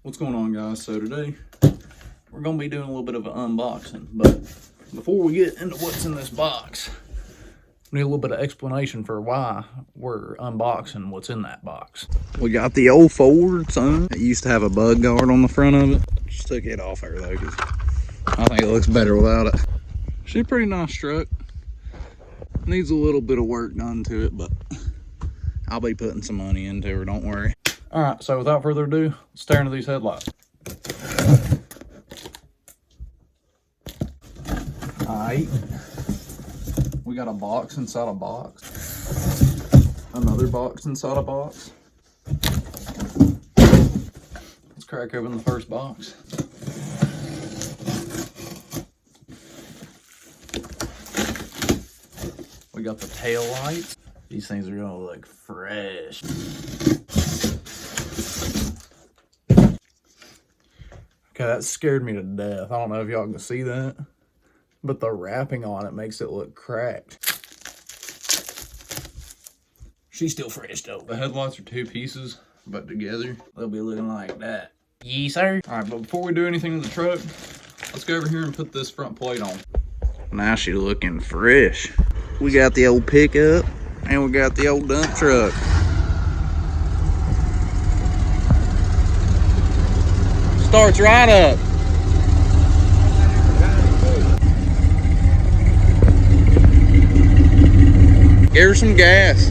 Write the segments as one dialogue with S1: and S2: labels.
S1: What's going on, guys? So today we're gonna be doing a little bit of an unboxing, but before we get into what's in this box, we need a little bit of explanation for why we're unboxing what's in that box. We got the old Ford, son. It used to have a bug guard on the front of it. Just took it off there though, because I think it looks better without it. She's a pretty nice truck. Needs a little bit of work done to it, but I'll be putting some money into her, don't worry. All right, so without further ado, let's stare into these headlights. All right, we got a box inside a box. Another box inside a box. Let's crack open the first box. We got the tail lights. These things are gonna look fresh. Okay, that scared me to death. I don't know if y'all can see that, but the wrapping on it makes it look cracked. She's still fresh though. The headlights are two pieces, but together they'll be looking like that. Yes, sir. All right, but before we do anything with the truck, let's go over here and put this front plate on. Now she's looking fresh. We got the old pickup and we got the old dump truck. Starts right up. Give her some gas.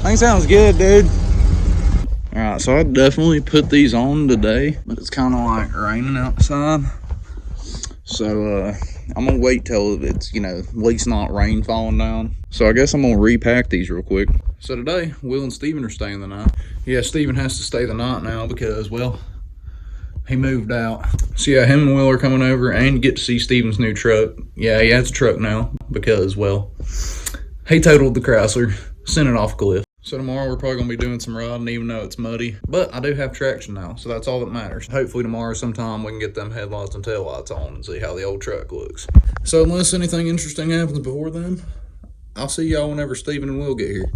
S1: I think sounds good, dude. Alright, so I definitely put these on today, but it's kind of like raining outside. So I'm gonna wait till it's, at least not rain falling down. So I guess I'm gonna repack these real quick. So today, Will and Steven are staying the night. Yeah, Steven has to stay the night now because, well, he moved out. So yeah, him and Will are coming over and get to see Steven's new truck. Yeah, he has a truck now because, well, he totaled the Chrysler, sent it off a cliff. So tomorrow we're probably gonna be doing some riding even though it's muddy, but I do have traction now, so that's all that matters. Hopefully tomorrow sometime we can get them headlights and taillights on and see how the old truck looks. So unless anything interesting happens before then, I'll see y'all whenever Steven and Will get here.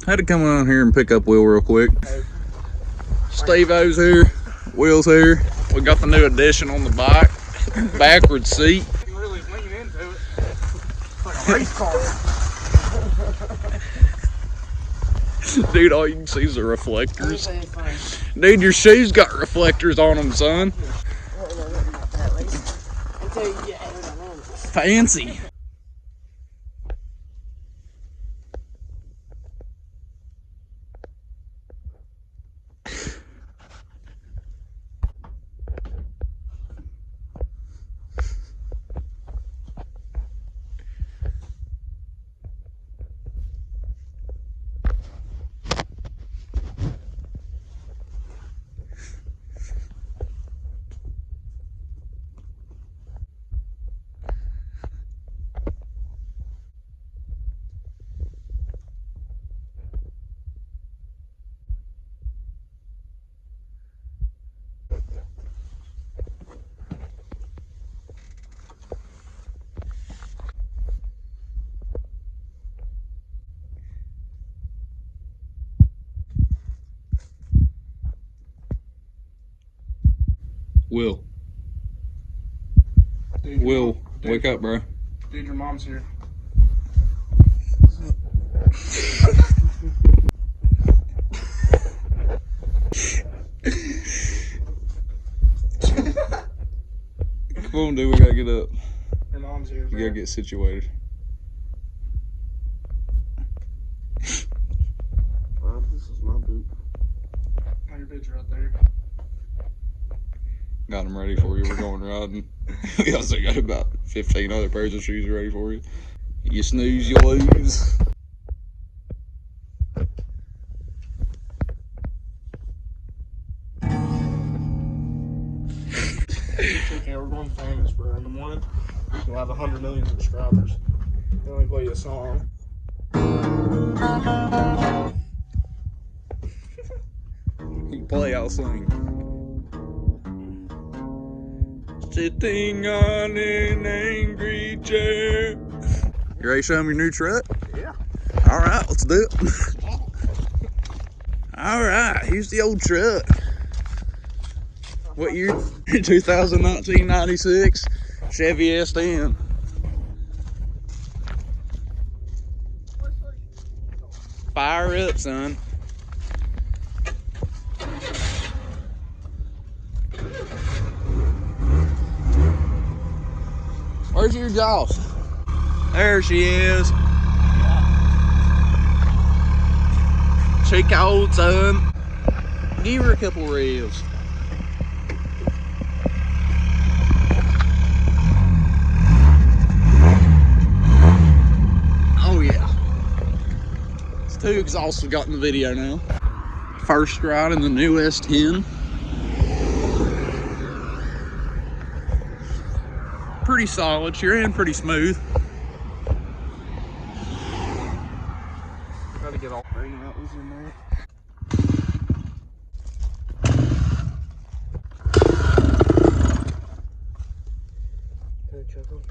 S1: Had to come on here and pick up Will real quick. Steve-O's here, Will's here. We got the new addition on the bike, backwards seat.
S2: You can really lean into it. It's like a race car.
S1: Dude, all you can see is the reflectors. Dude, your shoes got reflectors on them, son. Fancy. Will.
S2: Dude,
S1: Will, wake up, bro.
S2: Dude, your mom's here.
S1: Come on, dude, we gotta get up.
S2: Your mom's here.
S1: We gotta get situated.
S3: Well, this is my boot.
S2: Oh, your boot's right there.
S1: Got them ready for you. We're going riding. We also got about 15 other pairs of shoes ready for you. You snooze, you lose.
S2: Okay, we're going famous, bro. In the morning, we'll have 100 million subscribers. Then we play you a song.
S1: play, I'll sing. Sitting on an angry chair. You ready to show them your new truck?
S2: Yeah.
S1: All right, let's do it. All right, here's the old truck. What year? 2019-96 Chevy S10. Fire up, son. Where's your exhaust? There she is. Check out, son. Give her a couple revs. Oh yeah. It's 2 exhausts we got in the video now. First ride in the new S10. Pretty solid. She ran pretty smooth.
S2: Gotta get all rain that was in there.
S3: Can I check them?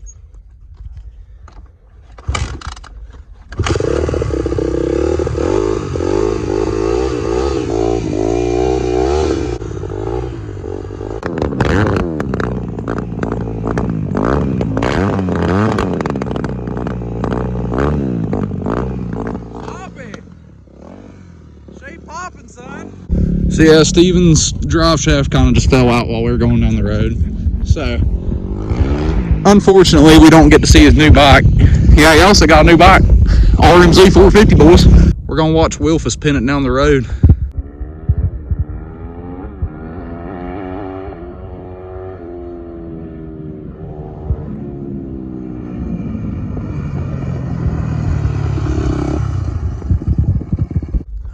S1: So yeah, Steven's drive shaft kind of just fell out while we were going down the road. So, unfortunately, we don't get to see his new bike. Yeah, he also got a new bike. RMZ 450, boys. We're gonna watch Wilfus pin it down the road.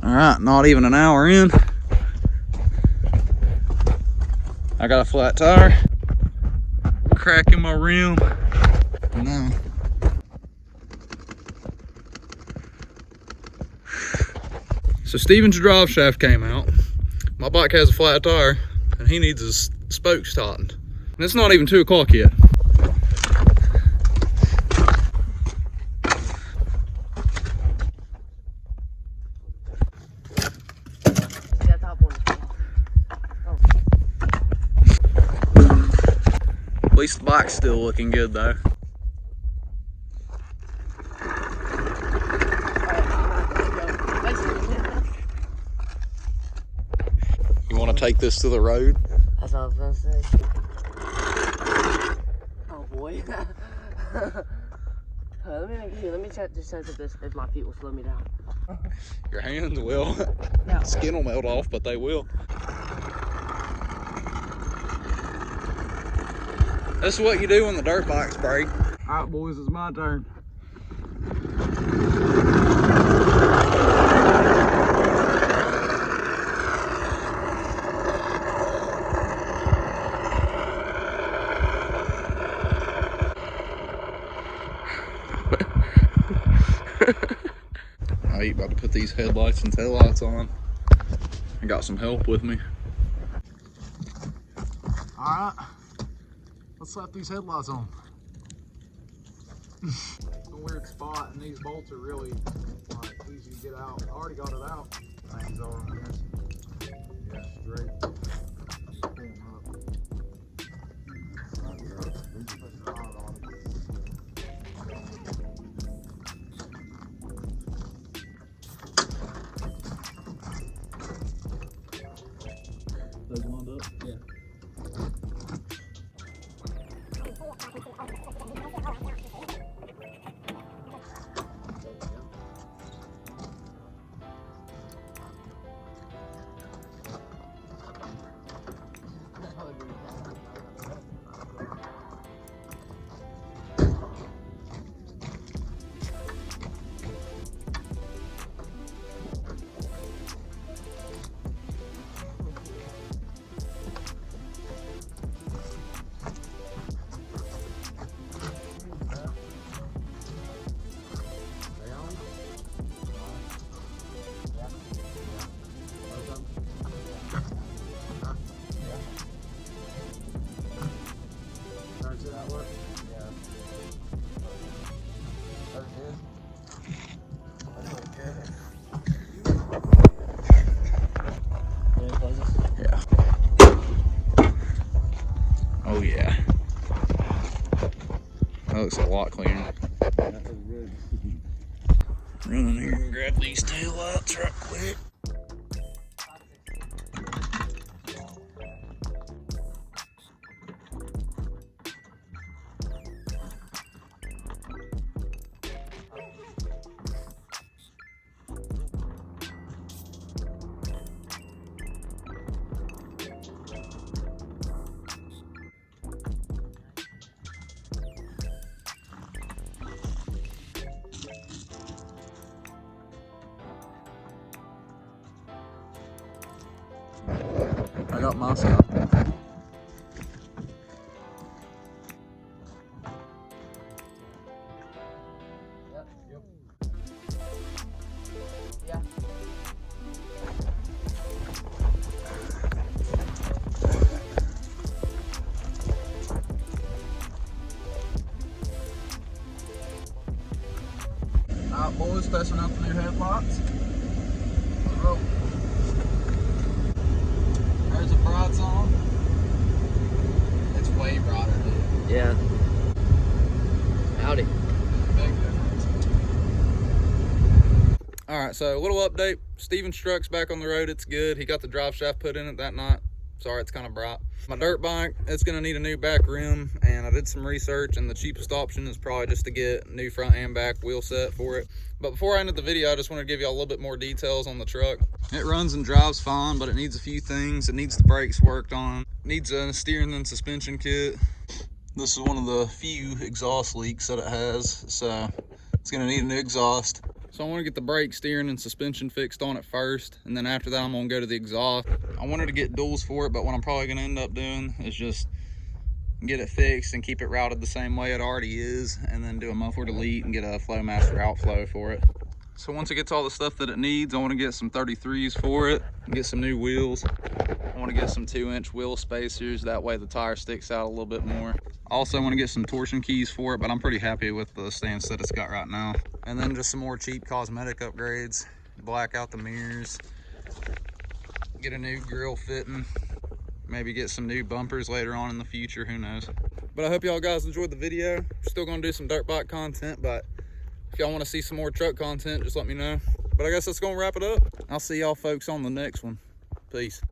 S1: All right, not even an hour in. I got a flat tire, crack in my rim. No. So Steven's drive shaft came out. My bike has a flat tire and he needs his spokes tautened. And it's not even 2 o'clock yet. At least the bike's still looking good though. You want to take this to the road?
S3: That's what I was gonna say. Oh boy. Let me check just sense if my feet will slow me down.
S1: Your hands will.
S3: No.
S1: Skin will melt off, but they will. This is what you do when the dirt bikes break. All right, boys, it's my turn. I ain't about to put these headlights and taillights on. I got some help with me. All right. Let's slap these headlights on. It's a weird spot, and these bolts are really like easy to get out. I already got it out. Things are on this. Yeah, straight. Pull 'em up. Those lined up? Yeah. Run in here and grab these tail lights right quick. I got Mase out.
S3: Yeah.
S1: Alright boys, testing out the new headlights. Let's roll. There's the brights on. It's way brighter, dude.
S3: Yeah. Howdy.
S1: Big difference. Alright, so a little update. Steven's truck's back on the road. It's good. He got the drive shaft put in it that night. Sorry, it's kind of bright. My dirt bike, it's going to need a new back rim, and I did some research, and the cheapest option is probably just to get new front and back wheel set for it. But before I ended the video, I just want to give you a little bit more details on the truck. It runs and drives fine, but it needs a few things. It needs the brakes worked on. It needs a steering and suspension kit. This is one of the few exhaust leaks that it has, so it's going to need a new exhaust. So I want to get the brake, steering, and suspension fixed on it first, and then after that I'm going to go to the exhaust. I wanted to get duals for it, but what I'm probably going to end up doing is just get it fixed and keep it routed the same way it already is, and then do a muffler delete and get a Flowmaster outflow for it. So once it gets all the stuff that it needs, I want to get some 33s for it, and get some new wheels. I want to get some 2-inch wheel spacers, that way the tire sticks out a little bit more. I also want to get some torsion keys for it, but I'm pretty happy with the stance that it's got right now. And then just some more cheap cosmetic upgrades, black out the mirrors, get a new grill fitting, maybe get some new bumpers later on in the future, who knows. But I hope y'all guys enjoyed the video. We're still gonna do some dirt bike content, but if y'all want to see some more truck content, just let me know. But I guess that's gonna wrap it up. I'll see y'all folks on the next one. Peace.